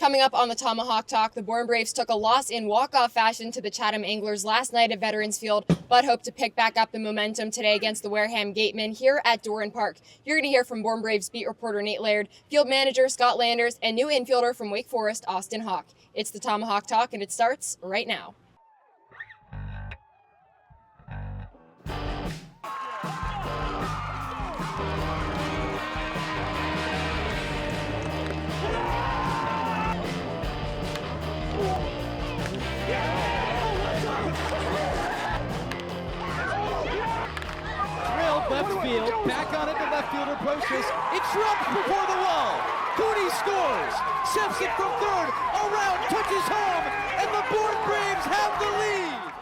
Coming up on the Tomahawk Talk, the Bourne Braves took a loss in walk-off fashion to the Chatham Anglers last night at Veterans Field, but hope to pick back up the momentum today against the Wareham Gatemen here at Doran Park. You're going to hear from Bourne Braves beat reporter Nate Laird, field manager Scott Landers, and new infielder from Wake Forest, Austin Hawk. It's the Tomahawk Talk, and it starts right now. Left field, back on it to left fielder Brocious. It drops before the wall. Cooney scores, shifts it from third, around, touches home, and the Bourne Braves have the lead.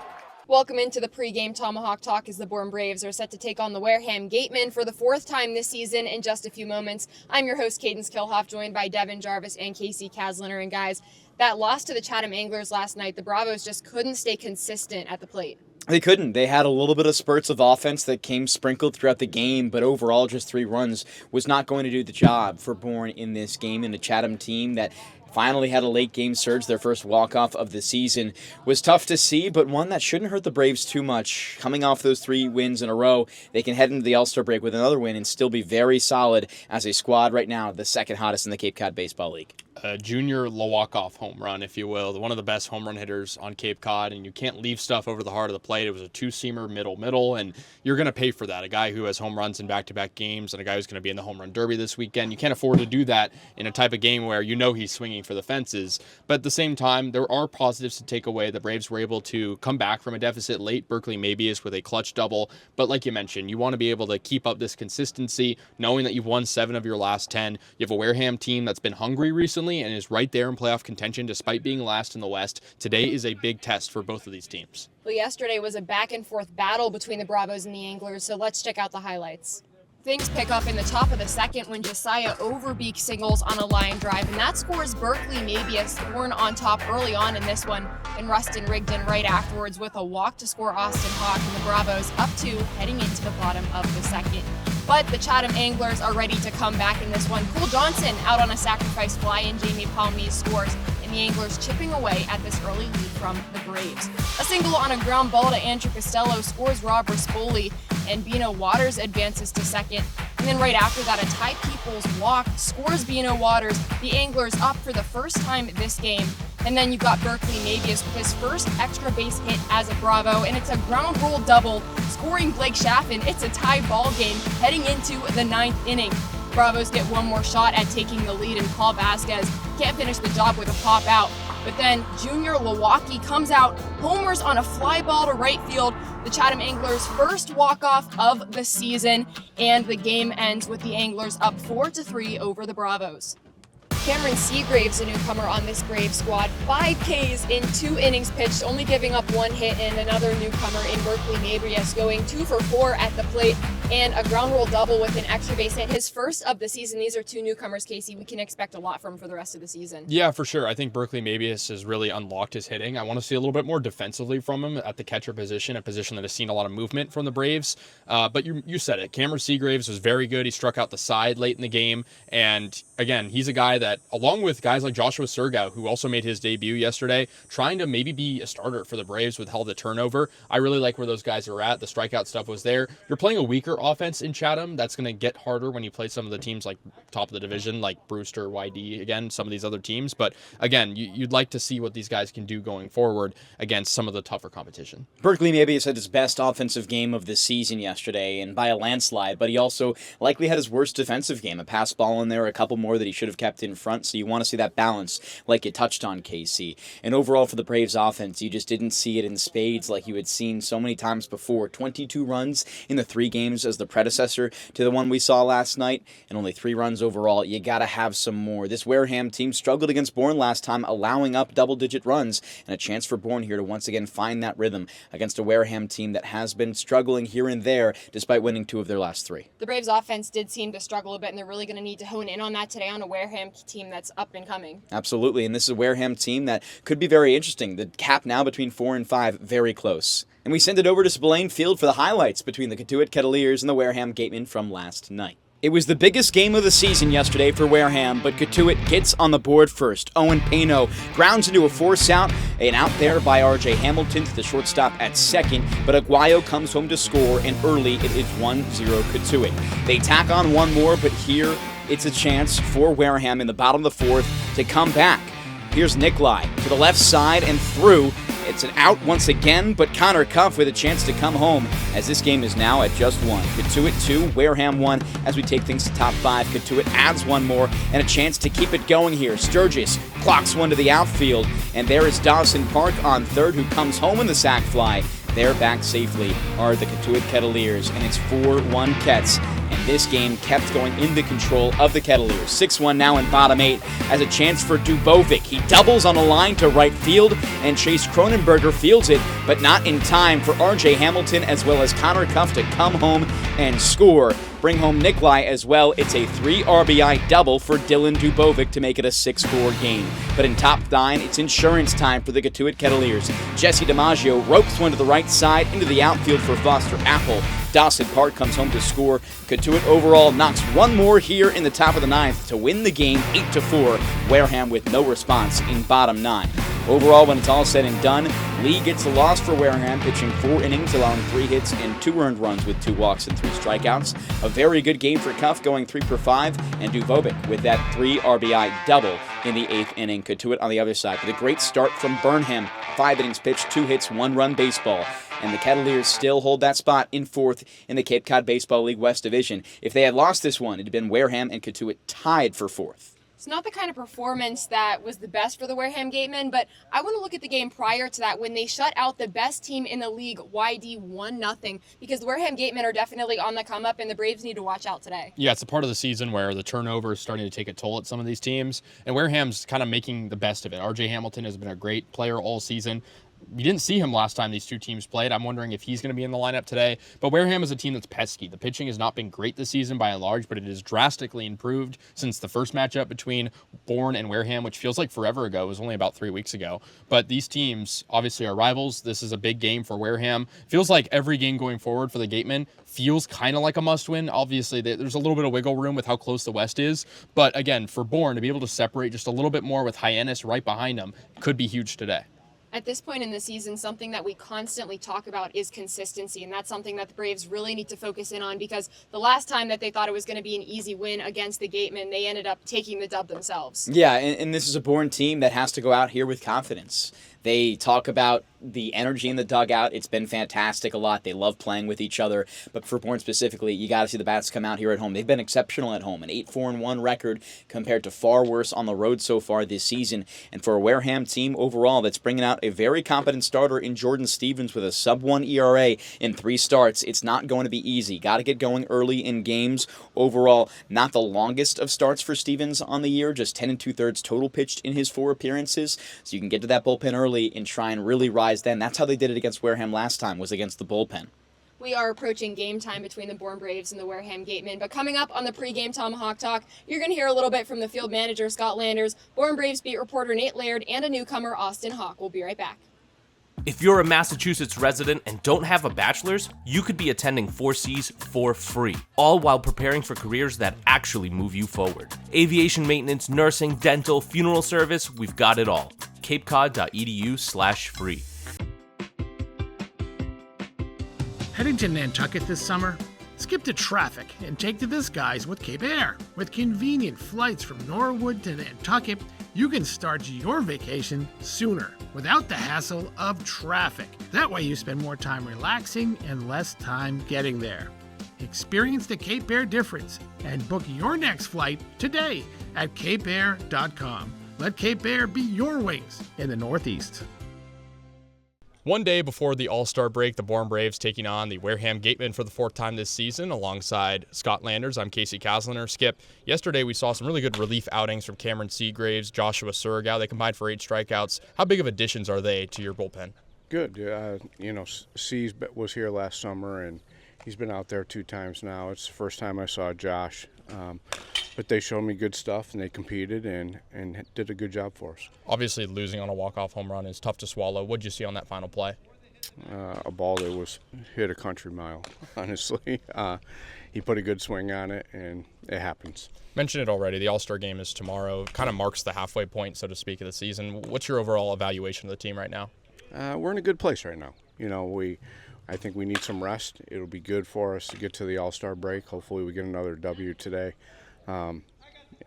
Welcome into the pregame Tomahawk Talk as the Bourne Braves are set to take on the Wareham Gatemen for the fourth time this season in just a few moments. I'm your host, Cadence Kilhoff, joined by Devin Jarvis and Casey Kasliner. And guys, that loss to the Chatham Anglers last night, the Bravos just couldn't stay consistent at the plate. They couldn't. They had a little bit of spurts of offense that came sprinkled throughout the game, but overall just 3 runs was not going to do the job for Bourne in this game. And a Chatham team that finally had a late game surge, their first walk-off of the season, was tough to see, but one that shouldn't hurt the Braves too much. Coming off those 3 wins in a row, they can head into the All-Star break with another win and still be very solid as a squad right now, the second hottest in the Cape Cod Baseball League. A junior walk-off home run, if you will, one of the best home run hitters on Cape Cod, and you can't leave stuff over the heart of the plate. It was a 2-seamer, middle, and you're going to pay for that. A guy who has home runs in back-to-back games and a guy who's going to be in the home run derby this weekend, you can't afford to do that in a type of game where you know he's swinging for the fences. But at the same time, there are positives to take away. The Braves were able to come back from a deficit late. Berkeley Mabius with a clutch double. But like you mentioned, you want to be able to keep up this consistency, knowing that you've won 7 of your last 10. You have a Wareham team that's been hungry recently and is right there in playoff contention despite being last in the West. Today is a big test for both of these teams. Well, yesterday was a back-and-forth battle between the Bravos and the Anglers, so let's check out the highlights. Things pick up in the top of the second when Josiah Overbeek singles on a line drive, and that scores Berkeley Mabius. Bourne on top early on in this one, and Rustin Rigdon right afterwards with a walk to score Austin Hawk, and the Bravos up 2 heading into the bottom of the second. But the Chatham Anglers are ready to come back in this one. Cole Johnson out on a sacrifice fly, and Jamie Palmese scores, and the Anglers chipping away at this early lead from the Braves. A single on a ground ball to Andrew Costello scores Rob Rispoli, and Bino Waters advances to second. And then right after that, a Ty Peoples walk scores Bino Waters. The Anglers up for the first time this game. And then you've got Berkeley Mabius with his first extra base hit as a Bravo, and it's a ground rule double, scoring Blake Chaffin. It's a tie ball game heading into the 9th inning. Bravos get one more shot at taking the lead, and Paul Vasquez can't finish the job with a pop out. But then Junior Lewacki comes out, homers on a fly ball to right field. The Chatham Anglers' first walk-off of the season, and the game ends with the Anglers up 4-3 over the Bravos. Cameron Seagraves, a newcomer on this Braves squad, 5 Ks in 2 innings pitched, only giving up 1 hit, and another newcomer in Berkeley Mabius going 2 for 4 at the plate, and a ground rule double with an extra base hit, his first of the season. These are 2 newcomers, Casey. We can expect a lot from him for the rest of the season. Yeah, for sure. I think Berkeley Mabius has really unlocked his hitting. I want to see a little bit more defensively from him at the catcher position, a position that has seen a lot of movement from the Braves. But you said it. Cameron Seagraves was very good. He struck out the side late in the game, and again, he's a guy that, along with guys like Joshua Surgow, who also made his debut yesterday, trying to maybe be a starter for the Braves with held a turnover. I really like where those guys are at. The strikeout stuff was there. You're playing a weaker offense in Chatham. That's going to get harder when you play some of the teams like top of the division, like Brewster, YD, again, some of these other teams. But again, you'd like to see what these guys can do going forward against some of the tougher competition. Berkeley Mabius had his best offensive game of the season yesterday, and by a landslide, but he also likely had his worst defensive game. A pass ball in there, a couple more that he should have kept in front, so you want to see that balance like you touched on, KC. And overall for the Braves offense, you just didn't see it in spades like you had seen so many times before. 22 runs in the 3 games as the predecessor to the one we saw last night, and only 3 runs overall. You gotta have some more. This Wareham team struggled against Bourne last time, allowing up double-digit runs, and a chance for Bourne here to once again find that rhythm against a Wareham team that has been struggling here and there despite winning 2 of their last 3. The Braves offense did seem to struggle a bit, and they're really going to need to hone in on that today on a Wareham team that's up and coming. Absolutely, and this is a Wareham team that could be very interesting. The gap now between 4 and 5, very close. And we send it over to Spillane Field for the highlights between the Cotuit Kettleers and the Wareham Gatemen from last night. It was the biggest game of the season yesterday for Wareham, but Cotuit gets on the board first. Owen Payno grounds into a force out, and out there by R.J. Hamilton to the shortstop at second, but Aguayo comes home to score, and early it is 1-0 Cotuit. They tack on one more, but here it's a chance for Wareham in the bottom of the fourth to come back. Here's Nikolai to the left side and through. It's an out once again, but Connor Cuff with a chance to come home as this game is now at just 1. Cotuit 2, Wareham 1 as we take things to top 5. Cotuit adds one more and a chance to keep it going here. Sturgis clocks one to the outfield, and there is Dawson Park on third who comes home in the sac fly. They're back safely are the Cotuit Kettleers, and it's 4-1 Kets. And this game kept going into control of the Kettleers. 6-1 now in bottom 8 as a chance for Dubovic. He doubles on a line to right field, and Chase Cronenberger fields it, but not in time for R.J. Hamilton as well as Connor Cuff to come home and score. Bring home Nikolai as well. It's a 3 RBI double for Dylan Dubovic to make it a 6-4 game. But in top 9, it's insurance time for the Cotuit Kettleers. Jesse DiMaggio ropes one to the right side into the outfield for Foster Apple. Dawson Park comes home to score. Cotuit overall knocks one more here in the top of the 9th to win the game 8-4. Wareham with no response in bottom 9. Overall, when it's all said and done, Lee gets the loss for Wareham, pitching 4 innings, allowing 3 hits and 2 earned runs with 2 walks and 3 strikeouts. A very good game for Cuff, going 3 for 5, and Dubovic with that 3 RBI double in the 8th inning. Cotuit on the other side with a great start from Burnham. 5 innings pitched, 2 hits, 1 run baseball. And the Kettleers still hold that spot in 4th in the Cape Cod Baseball League West Division. If they had lost this one, it had been Wareham and Cotuit tied for 4th. It's not the kind of performance that was the best for the Wareham Gatemen, but I want to look at the game prior to that when they shut out the best team in the league, YD 1-0, because the Wareham Gatemen are definitely on the come up and the Braves need to watch out today. Yeah, it's a part of the season where the turnover is starting to take a toll at some of these teams, and Wareham's kind of making the best of it. R.J. Hamilton has been a great player all season. You didn't see him last time these two teams played. I'm wondering if he's going to be in the lineup today. But Wareham is a team that's pesky. The pitching has not been great this season by and large, but it has drastically improved since the first matchup between Bourne and Wareham, which feels like forever ago. It was only about 3 weeks ago. But these teams obviously are rivals. This is a big game for Wareham. Feels like every game going forward for the Gatemen feels kind of like a must-win. Obviously, there's a little bit of wiggle room with how close the West is. But again, for Bourne to be able to separate just a little bit more with Hyannis right behind them could be huge today. At this point in the season, something that we constantly talk about is consistency, and that's something that the Braves really need to focus in on because the last time that they thought it was going to be an easy win against the Gatemen, they ended up taking the dub themselves. Yeah, and this is a Bourne team that has to go out here with confidence. They talk about the energy in the dugout. It's been fantastic a lot. They love playing with each other. But for Bourne specifically, you got to see the Bats come out here at home. They've been exceptional at home, an 8-4-1 record compared to far worse on the road so far this season. And for a Wareham team overall that's bringing out a very competent starter in Jordan Stevens with a sub-1 ERA in 3 starts, it's not going to be easy. Got to get going early in games. Overall, not the longest of starts for Stevens on the year, just 10 2/3 total pitched in his 4 appearances. So you can get to that bullpen early and try and really rise then. That's how they did it against Wareham last time, was against the bullpen. We are approaching game time between the Bourne Braves and the Wareham Gatemen, but coming up on the pregame Tomahawk Talk, you're going to hear a little bit from the field manager, Scott Landers, Bourne Braves beat reporter Nate Laird, and a newcomer, Austin Hawk. We'll be right back. If you're a Massachusetts resident and don't have a bachelor's, you could be attending 4Cs for free, all while preparing for careers that actually move you forward. Aviation maintenance, nursing, dental, funeral service, we've got it all. capecod.edu/free. Heading to Nantucket this summer? Skip the traffic and take to the skies with Cape Air. With convenient flights from Norwood to Nantucket, you can start your vacation sooner without the hassle of traffic. That way you spend more time relaxing and less time getting there. Experience the Cape Air difference and book your next flight today at capeair.com. Let Cape Air be your wings in the Northeast. One day before the All-Star break, the Bourne Braves taking on the Wareham Gatemen for the 4th time this season alongside Scott Landers. I'm Casey Kasliner. Skip, yesterday we saw some really good relief outings from Cameron Seagraves, Joshua Surigao. They combined for 8 strikeouts. How big of additions are they to your bullpen? Good. C's was here last summer, and he's been out there 2 times now. It's the first time I saw Josh. But they showed me good stuff, and they competed and did a good job for us. Obviously, losing on a walk-off home run is tough to swallow. What did you see on that final play? a ball that was hit a country mile, honestly. He put a good swing on it, and it happens. Mentioned it already. The All-Star game is tomorrow. Kind of marks the halfway point, so to speak, of the season. What's your overall evaluation of the team right now? We're in a good place right now. I think we need some rest. It'll be good for us to get to the All-Star break. Hopefully we get another W today.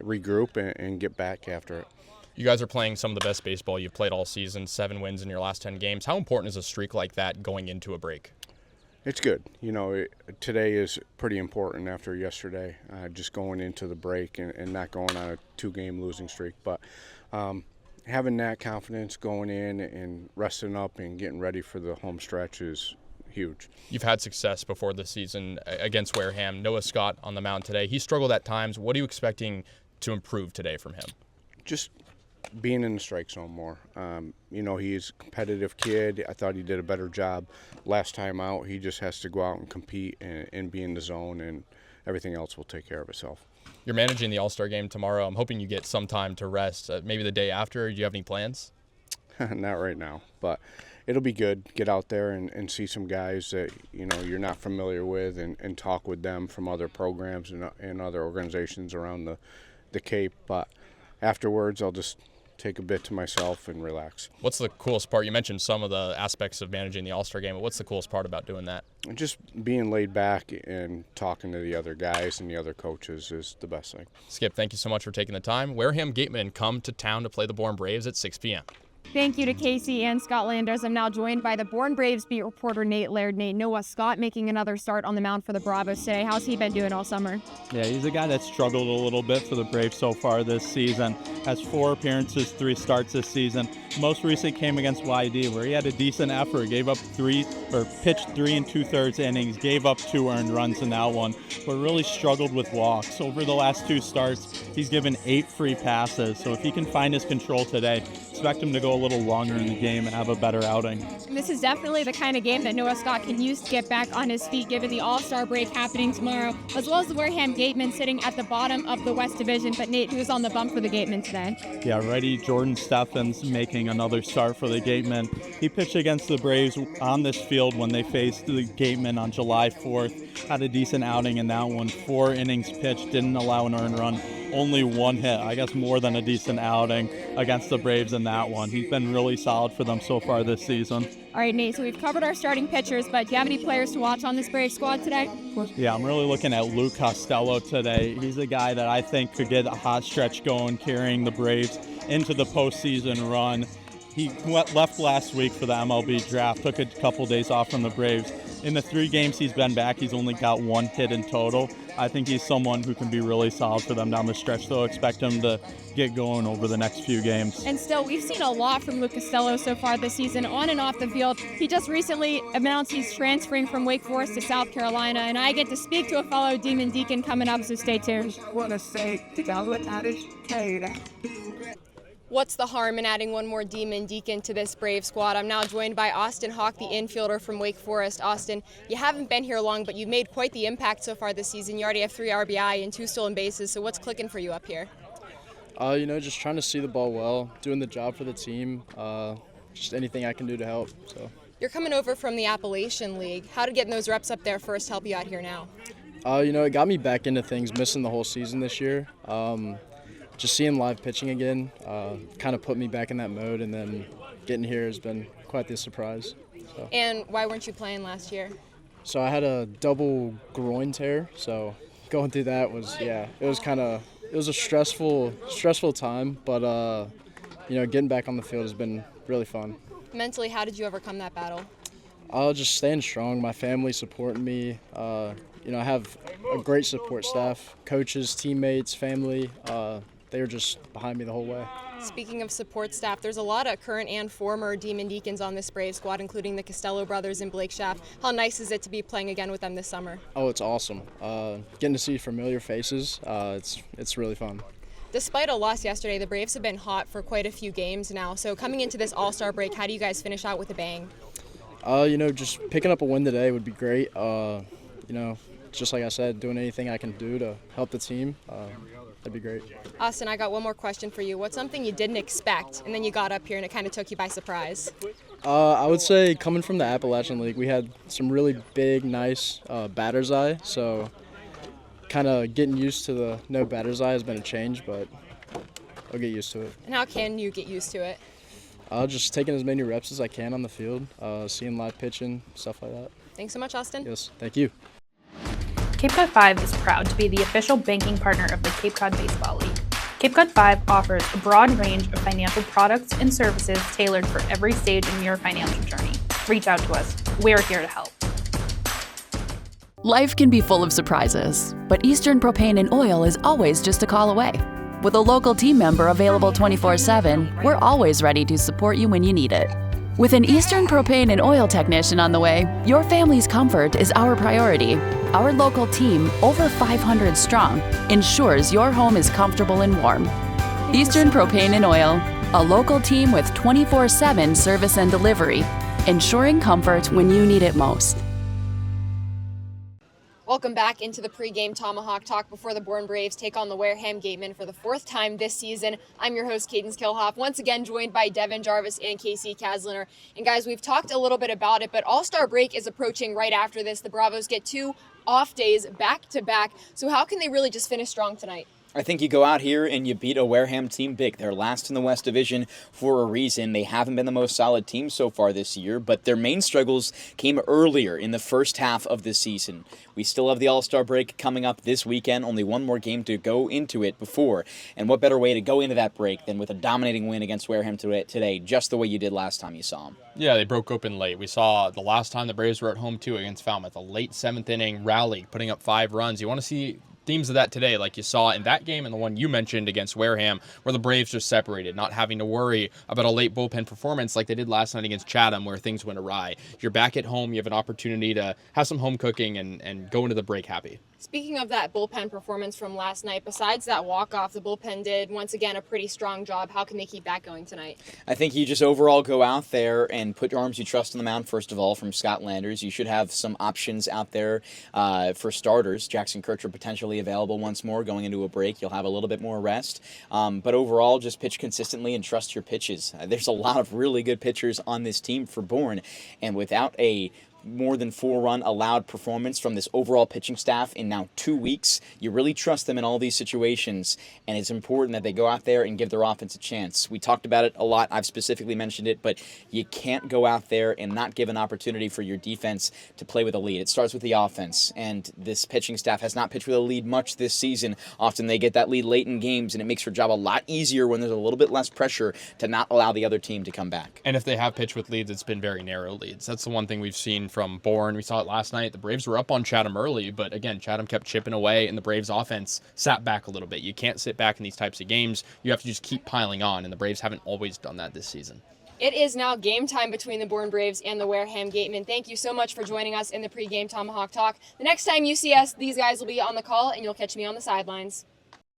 Regroup and get back after it. You guys are playing some of the best baseball you've played all season, 7 wins in your last 10 games. How important is a streak like that going into a break? It's good. Today is pretty important after yesterday, just going into the break and not going on a 2-game losing streak. But having that confidence going in and resting up and getting ready for the home stretch is huge. You've had success before this season against Wareham. Noah Scott on the mound today. He struggled at times. What are you expecting to improve today from him? Just being in the strike zone more. He's a competitive kid. I thought he did a better job last time out. He just has to go out and compete and be in the zone, and everything else will take care of itself. You're managing the All-Star game tomorrow. I'm hoping you get some time to rest, maybe the day after. Do you have any plans? Not right now, but it'll be good. Get out there and see some guys that you're not familiar with and talk with them from other programs and other organizations around the Cape. But afterwards, I'll just take a bit to myself and relax. What's the coolest part? You mentioned some of the aspects of managing the All-Star game, but what's the coolest part about doing that? Just being laid back and talking to the other guys and the other coaches is the best thing. Skip, thank you so much for taking the time. Wareham Gatemen come to town to play the Bourne Braves at 6 p.m. Thank you to Casey and Scott Landers. I'm now joined by the Bourne Braves beat reporter Nate Laird. Nate, Noah Scott making another start on the mound for the Bravos today. How's he been doing all summer? Yeah, he's a guy that struggled a little bit for the Braves so far this season. Has 4 appearances, 3 starts this season. Most recent came against YD, where he had a decent effort, pitched 3 2/3 innings, gave up 2 earned runs in that one, but really struggled with walks. Over the last 2 starts, he's given 8 free passes. So if he can find his control today, expect him to go a little longer in the game and have a better outing. This is definitely the kind of game that Noah Scott can use to get back on his feet, given the All-Star break happening tomorrow, as well as the Wareham Gatemen sitting at the bottom of the West Division. But Nate, who's on the bump for the Gatemen today? Yeah, righty Jordan Steffens making another start for the Gatemen. He pitched against the Braves on this field when they faced the Gatemen on July 4th. Had a decent outing in that one. 4 innings pitched, didn't allow an earned run. Only 1 hit. I guess more than a decent outing against the Braves in that one. He's been really solid for them so far this season. All right, Nate, so we've covered our starting pitchers, but do you have any players to watch on this Braves squad today? Yeah, I'm really looking at Luke Costello today. He's a guy that I think could get a hot stretch going, carrying the Braves into the postseason run. He left last week for the MLB draft, took a couple days off from the Braves. In the 3 games he's been back, he's only got 1 hit in total. I think he's someone who can be really solid for them down the stretch, though. Expect him to get going over the next few games. And still, we've seen a lot from Luke Costello so far this season, on and off the field. He just recently announced he's transferring from Wake Forest to South Carolina, and I get to speak to a fellow Demon Deacon coming up, so stay tuned. What's the harm in adding one more Demon Deacon to this Brave squad? I'm now joined by Austin Hawk, the infielder from Wake Forest. Austin, you haven't been here long, but you've made quite the impact so far this season. You already have 3 RBI and 2 stolen bases, so what's clicking for you up here? Just trying to see the ball well, doing the job for the team, just anything I can do to help. So. You're coming over from the Appalachian League. How did getting those reps up there first help you out here now? It got me back into things, missing the whole season this year. Just seeing live pitching again kind of put me back in that mode, and then getting here has been quite the surprise. So. And why weren't you playing last year? So I had a double groin tear, so going through that was, it was a stressful time, but getting back on the field has been really fun. Mentally, how did you overcome that battle? Just staying strong, my family supporting me. I have a great support staff, coaches, teammates, family. They were just behind me the whole way. Speaking of support staff, there's a lot of current and former Demon Deacons on this Brave squad, including the Costello brothers and Blake Schaff. How nice is it to be playing again with them this summer? Oh, it's awesome. Getting to see familiar faces, it's really fun. Despite a loss yesterday, the Braves have been hot for quite a few games now. So coming into this All-Star break, how do you guys finish out with a bang? Just picking up a win today would be great. Just like I said, doing anything I can do to help the team, that'd be great. Austin, I got one more question for you. What's something you didn't expect and then you got up here and it kind of took you by surprise? I would say coming from the Appalachian League, we had some really big, nice batter's eye. So kind of getting used to the no batter's eye has been a change, but I'll get used to it. And how can you get used to it? Just taking as many reps as I can on the field, seeing live pitching, stuff like that. Thanks so much, Austin. Yes, thank you. Cape Cod 5 is proud to be the official banking partner of the Cape Cod Baseball League. Cape Cod 5 offers a broad range of financial products and services tailored for every stage in your financial journey. Reach out to us. We're here to help. Life can be full of surprises, but Eastern Propane and Oil is always just a call away. With a local team member available 24/7, we're always ready to support you when you need it. With an Eastern Propane and Oil technician on the way, your family's comfort is our priority. Our local team, over 500 strong, ensures your home is comfortable and warm. Eastern Propane and Oil, a local team with 24/7 service and delivery, ensuring comfort when you need it most. Welcome back into the pregame Tomahawk talk before the Bourne Braves take on the Wareham Gatemen for the 4th time this season. I'm your host, Cadence Kilhoff, once again joined by Devin Jarvis and Casey Kasliner. And guys, we've talked a little bit about it, but All-Star break is approaching right after this. The Bravos get 2 off days back to back. So how can they really just finish strong tonight? I think you go out here and you beat a Wareham team big. They're last in the West Division for a reason. They haven't been the most solid team so far this year, but their main struggles came earlier in the first half of the season. We still have the All-Star break coming up this weekend. Only one more game to go into it before. And what better way to go into that break than with a dominating win against Wareham today, just the way you did last time you saw them. Yeah, they broke open late. We saw the last time the Braves were at home, too, against Falmouth, a late 7th inning rally, putting up 5 runs. You want to see themes of that today, like you saw in that game and the one you mentioned against Wareham, where the Braves just separated, not having to worry about a late bullpen performance like they did last night against Chatham, where things went awry. You're back at home. You have an opportunity to have some home cooking and go into the break happy. Speaking of that bullpen performance from last night, besides that walk-off, the bullpen did, once again, a pretty strong job. How can they keep that going tonight? I think you just overall go out there and put your arms you trust on the mound, first of all, from Scott Landers. You should have some options out there for starters. Jackson Kircher potentially available once more going into a break. You'll have a little bit more rest. But overall, just pitch consistently and trust your pitches. There's a lot of really good pitchers on this team for Bourne, and without a more than 4-run allowed performance from this overall pitching staff in now 2 weeks. You really trust them in all these situations, and it's important that they go out there and give their offense a chance. We talked about it a lot. I've specifically mentioned it, but you can't go out there and not give an opportunity for your defense to play with a lead. It starts with the offense, and this pitching staff has not pitched with a lead much this season. Often they get that lead late in games, and it makes your job a lot easier when there's a little bit less pressure to not allow the other team to come back. And if they have pitched with leads, it's been very narrow leads. That's the one thing we've seen from Bourne. We saw it last night. The Braves were up on Chatham early, but again, Chatham kept chipping away, and the Braves offense sat back a little bit. You can't sit back in these types of games. You have to just keep piling on, and the Braves haven't always done that this season. It is now game time between the Bourne Braves and the Wareham Gatemen. Thank you so much for joining us in the pregame Tomahawk Talk. The next time you see us, these guys will be on the call, and you'll catch me on the sidelines.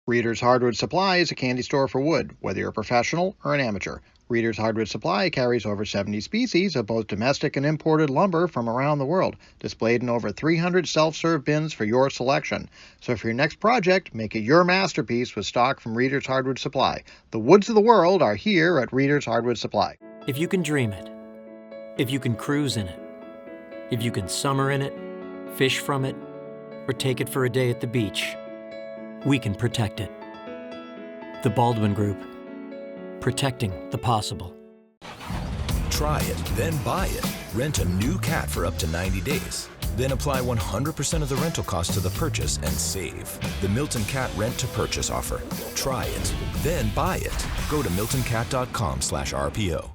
Reader's Hardwood Supply is a candy store for wood, whether you're a professional or an amateur. Reader's Hardwood Supply carries over 70 species of both domestic and imported lumber from around the world, displayed in over 300 self-serve bins for your selection. So for your next project, make it your masterpiece with stock from Reader's Hardwood Supply. The woods of the world are here at Reader's Hardwood Supply. If you can dream it, if you can cruise in it, if you can summer in it, fish from it, or take it for a day at the beach, we can protect it. The Baldwin Group. Protecting the possible. Try it, then buy it. Rent a new cat for up to 90 days. Then apply 100% of the rental cost to the purchase and save. The Milton Cat Rent to Purchase offer. Try it, then buy it. Go to miltoncat.com/RPO.